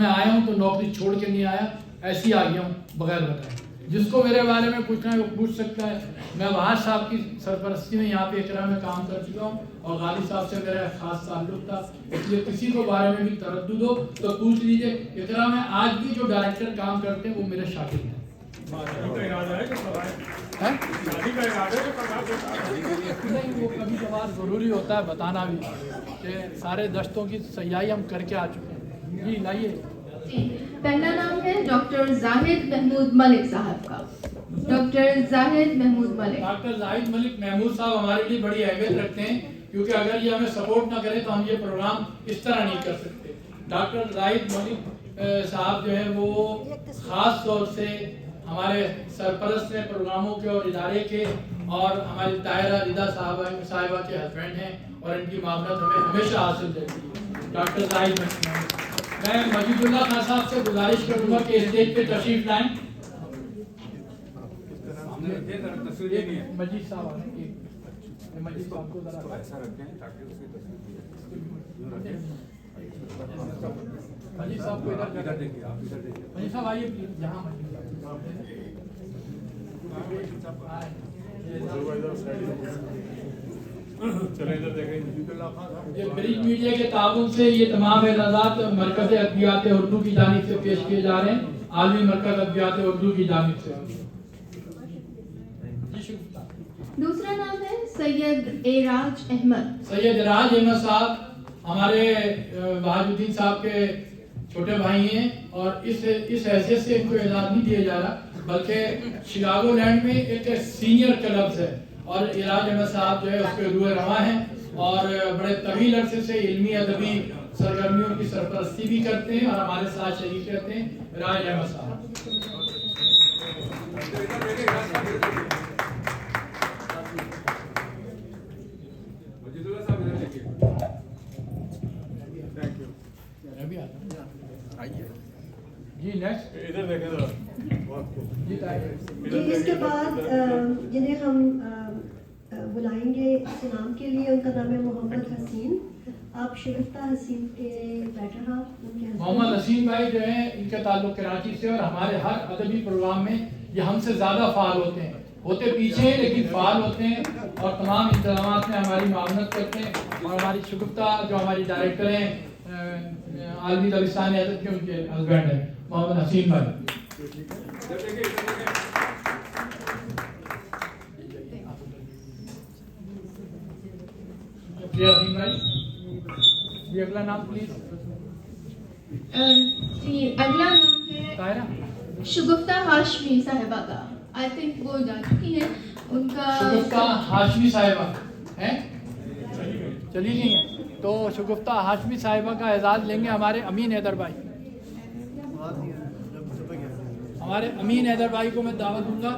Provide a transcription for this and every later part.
मैं आया हूँ तो नौकरी छोड़ के नहीं आया, ऐसी आ गया हूँ बगैर बताए। जिसको मेरे बारे में पूछना है वो पूछ सकता है। मैं वहाज साहब की सरपरस्ती में यहाँ पे इकरा में काम कर चुका हूँ और गालिब साहब से मेरा खास ताल्लुक था, इसलिए किसी को बारे में भी तरद्दुद हो तो पूछ लीजिए। इकरा में आज भी जो डायरेक्टर काम करते हैं वो मेरे शागिर्द हैं। नहीं, वो कभी कभार ज़रूरी होता है बताना भी कि सारे दस्तों की सयाही हम करके आ चुके हैं। जी लाइए। पहला नाम है डॉक्टर जाहिद महमूद मलिक साहब का। डॉक्टर जाहिद महमूद मलिक। डॉक्टर जाहिद मलिक महमूद साहब हमारे लिए बड़ी अहमियत रखते हैं, क्योंकि अगर ये हमें सपोर्ट ना करें तो हम ये प्रोग्राम इस तरह नहीं कर सकते। डॉक्टर जाहिद मलिक साहब जो है वो ख़ास तौर से हमारे सरपरस्त हैं प्रोग्रामों के और इदारे के, और हमारी ताहिरा रिदा साहिबा के हस्बैंड हैं और इनकी मामलत हमें हमेशा हासिल रहती है। डॉक्टर जाहिद मलिक, मैं मजीदुल्लाह खान साहब से गुजारिश करूंगा कि स्टेज पे तशरीफ लाएं। मजीद साहब मजीद साहब को जरा ऐसा रखें ताकि उसकी मजीद साहब को इधर देखिए, आप इधर देखिए। मजीद साहब आइए प्लीज, यहाँ ये ब्रिज मीडिया के ताबून से ये तमाम एजाज़ात मरकज़ अदबियात उर्दू की जानिब से पेश किए जा रहे हैं, आलमी मरकज़ अदबियात उर्दू की जानिब से। दूसरा नाम है सैयद एराज अहमद। सैयद एराज अहमद साहब हमारे वहाजुद्दीन साहब के छोटे भाई हैं और इस हैसियत से इनको एजाज़ नहीं दिया जा रहा, बल्कि शिकागो लैंड में एक सीनियर क्लब है और एराज अहमद साहब जो है उसके रूए रवा हैं और बड़े तवील अरसे से इल्मी अदबी सरगर्मियों की सरपरस्ती भी करते हैं और हमारे साथ शरीक रहते हैं। एराज अहमद साहब जी नेक्स्ट इधर देखें जी। इसके बाद जिन्हें हम बुलाएंगे इनाम के लिए, उनका नाम है मोहम्मद हसीन। आप शगुफ्ता हसीन के बेटर हैं। मोहम्मद हसीन भाई जो है इनका ताल्लुक कराची से और हमारे हर अदबी प्रोग्राम में ये हमसे ज़्यादा फाल होते हैं, होते पीछे हैं लेकिन फाल होते हैं और तमाम इंतजामात में हमारी मावनत करते हैं। और हमारी शगुफ्ता जो हमारी डायरेक्टर हैं आलमी दबिस्तान अदब के, उनके हस्बैंड है मोहम्मद हसीन भाई। हसीन भाई जी अगला नाम प्लीज। जी अगला नाम है ताहिरा शगुफ्ता हाशमी साहिबा का। आई थिंक वो जा चुकी है। उनका शगुफ्ता हाशमी साहिबा हैं, चली गई हैं, तो शगुफ्ता हाशमी साहिबा का एजाज़ लेंगे हमारे अमीन हैदर भाई। हमारे अमीन हैदर भाई को मैं दावत दूंगा।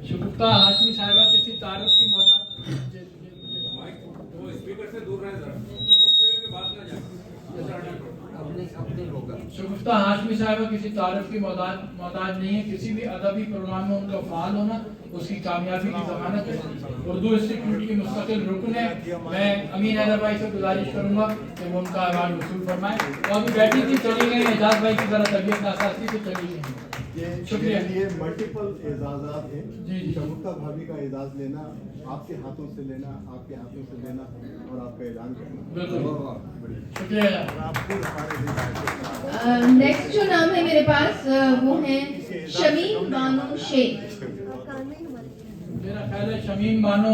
शगुफ्ता हाशमी साहिबा किसी तारुफ की मोहताज शगुफ्ता हाशमी साहिबा किसी तारुफ की मोहताज नहीं है। किसी भी अदबी प्रोग्राम में उनका फाल होना उसकी कामयाबी की जमानत है। उर्दू इंस्टीट्यूट की मुस्तकिल रुकन है। मैं अमीन हैदर भाई से गुजारिश करूंगा कि वो उनका अवार्ड वसूल फरमाएं। और अभी बैठी थी चली गई, एजाज भाई की तरह तबीयत नासाज़ी से चली गई। शुक्रिया। ये मल्टीपल एजाज़ात हैं। जी जी। शगुफ्ता भाभी का एजाज़ लेना, आपके हाथों से लेना, आपके हाथों से लेना और आपका ऐलान करना, बिल्कुल शुक्रिया। नेक्स्ट जो नाम है मेरे पास वो है शमीम बानो शेख। मेरा ख्याल है शमीम बानो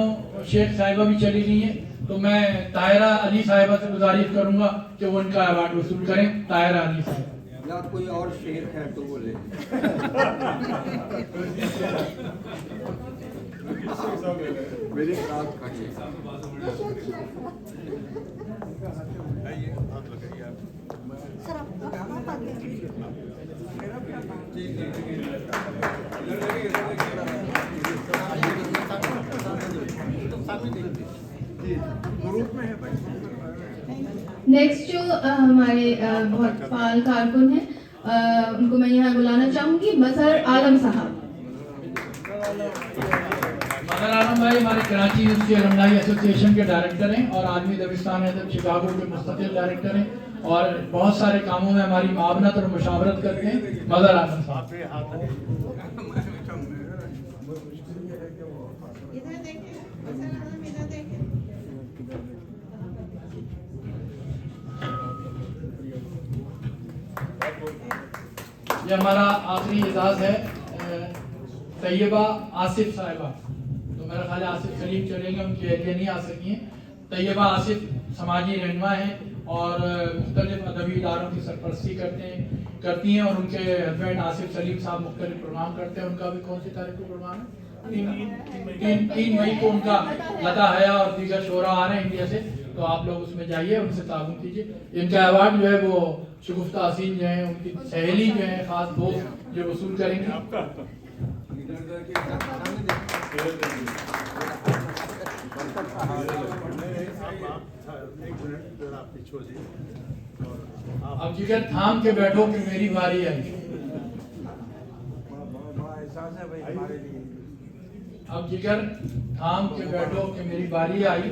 शेख साहिबा भी चली गई हैं, तो मैं ताहिरा अली साहिबा से गुजारिश करूंगा कि वो उनका अवार्ड वसूल करें। ताहिरा अली साहिबा या कोई और शेख है तो बोले। मेरे साथ ग्रुप में है भाई। नेक्स्ट जो हमारे बहुत फाल कारकुन हैं, उनको मैं यहाँ बुलाना चाहूंगी। मजहर आलम साहब। अगर आलम भाई हमारे कराची यूनिवर्सिटी अलमनाई एसोसिएशन के डायरेक्टर हैं और आलमी दबिस्तान शिकागो के मुस्तकिल डायरेक्टर हैं और बहुत सारे कामों में हमारी मावनत और मुशावरत करते हैं। मदर आलम साहब इधर देखें, मदर आलम इधर देखें। ये हमारा आखिरी एजाज है तैयबा आसिफ साहिबा। तो मेरा ख्याल है आसिफ सलीम चलेंगे, उनकी एहलिया नहीं आ सकी हैं। तैयबा आसिफ समाजी रहनुमा हैं और मुख्तलिफ अदबी इदारों की सरपरस्ती करती हैं और उनके हस्बैंड आसिफ सलीम साहब मुख्तलिफ प्रोग्राम करते हैं। उनका भी कौन सी तारीख को प्रोग्राम है? 3 मई को उनका लता हया और दीगर शोरा आ रहे हैं इंडिया से, तो आप लोग उसमें जाइए, उनसे ताउन कीजिए। इनका अवार्ड जो है वो शगुफ्ता हसीन जो है उनकी सहेली जो है खास दोस्त जो वसूल करेंगे। अब जिगर थाम के बैठो कि मेरी बारी आई। अब जिगर थाम के बैठो कि मेरी बारी आई।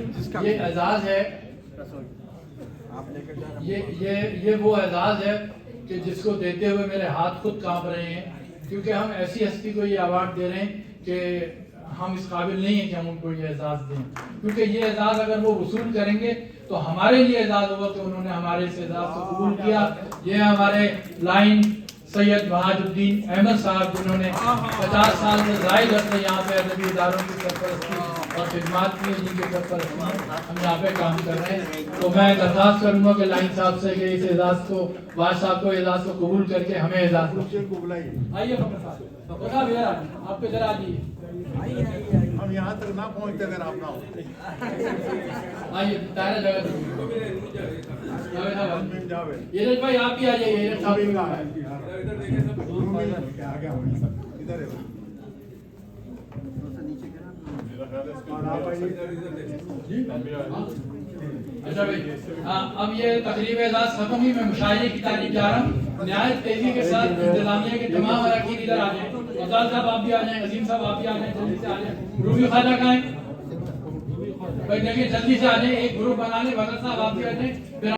ये एजाज है, ये वो एजाज है कि जिसको देते हुए मेरे हाथ खुद कांप रहे हैं, क्योंकि हम ऐसी हस्ती को ये अवार्ड दे रहे हैं कि हम इस काबिल नहीं हैं कि हम उनको ये एजाज दें। क्योंकि ये एजाज अगर वो वसूल करेंगे तो हमारे लिए एजाज होगा कि उन्होंने हमारे इस एजाज को कबूल किया। ये हमारे लाइन सैयद बहाजुद्दीन अहमद साहब, जिन्होंने 50 साल से ज़ायद अरसे यहाँ पे अदबी इदारों की सरपरस्ती और खिदमात की, जिनकी सरपरस्ती में हम यहाँ पे काम कर रहे हैं। तो मैं दरख्वास्त करूँगा कि लाइन साहब से कि इस एजाज को, वाज साहब को एजाज को कबूल करके हमें एजाज आइए आप पे जरा आइए, हम यहाँ तक ना पहुँचते अगर आप ना हो। आइए दायरा जगह ये भाई आप ही आ जाइए। इधर है अच्छा भाई, अब ये तकरीब एजाज खत्म हुई। मैं मुशायरे की तारीफ जा रहा हूँ। नहायत तेजी के साथ इंतजामिया के तमाम अरकान इधर आ जाए। अफजाल साहब आप भी आ जाएं, अजीम साहब आप भी आ जाएं, जल्दी से आ जाएं। रूबी खाजा कहाँ है भाई? देखिए जल्दी से आ जाए, एक ग्रुप बना ले। भगत साहब आप भी आ जाएं।